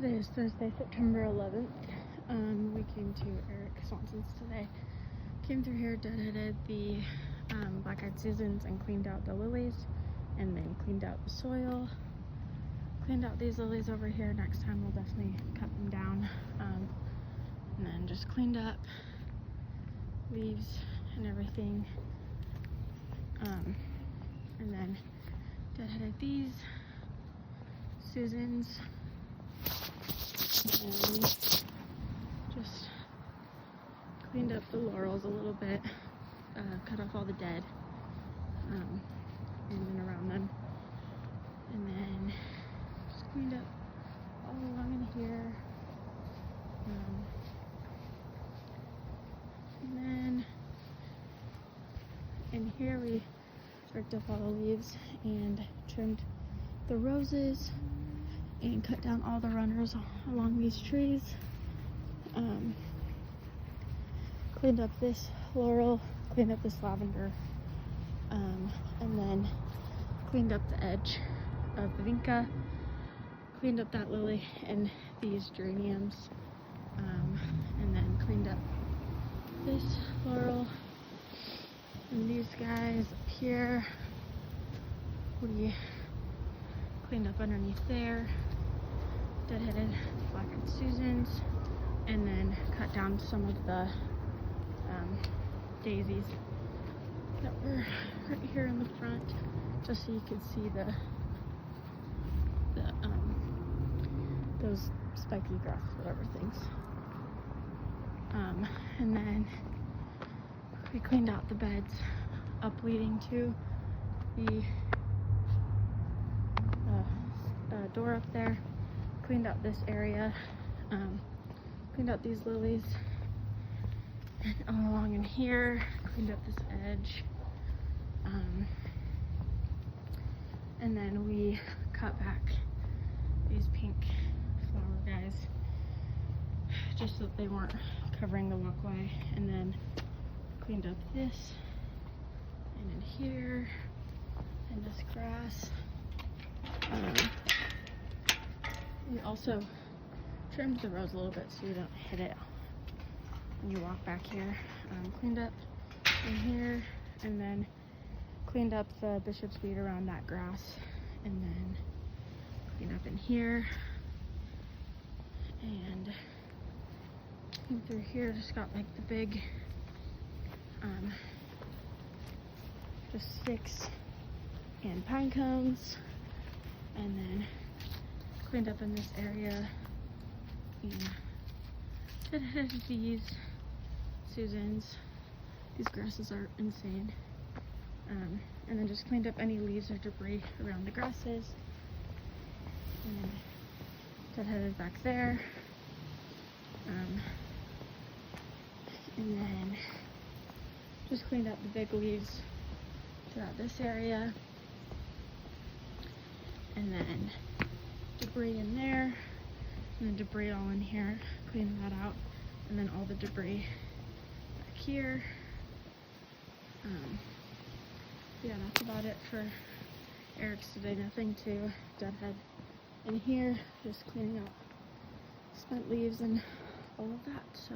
Today is Thursday, September 11th. We came to Eric Swanson's today. Came through here, deadheaded the black-eyed Susans and cleaned out the lilies, and then cleaned out the soil. Cleaned out these lilies over here. Next time we'll definitely cut them down. And then just cleaned up leaves and everything. And then deadheaded these Susans. And just cleaned up the laurels a little bit, cut off all the dead in and around them, and then just cleaned up all along in here, and then in here we ripped up all the leaves and trimmed the roses and cut down all the runners along these trees. Cleaned up this laurel, cleaned up this lavender, and then cleaned up the edge of the vinca, cleaned up that lily and these geraniums, and then cleaned up this laurel and these guys up here. We cleaned up underneath there, deadheaded black-eyed Susans, and then cut down some of the daisies that were right here in the front, just so you could see those spiky grass, whatever things. And then we cleaned out the beds up leading to the door up there, cleaned out this area, cleaned out these lilies, and all along in here, cleaned up this edge, and then we cut back these pink flower guys just so that they weren't covering the walkway, and then cleaned up this and in here and this grass. We also trimmed the rose a little bit so you don't hit it when you walk back here. Cleaned up in here, and then cleaned up the bishop's weed around that grass, and then cleaned up in here, and came through here, just got like the big just sticks and pine cones, and then cleaned up in this area and deadheaded these Susans. These grasses are insane. And then just cleaned up any leaves or debris around the grasses, and deadheaded back there, and then just cleaned up the big leaves throughout this area, and then debris in there, and then debris all in here, cleaning that out, and then all the debris back here. Yeah, that's about it for Eric's today. Nothing to deadhead in here, just cleaning out spent leaves and all of that. So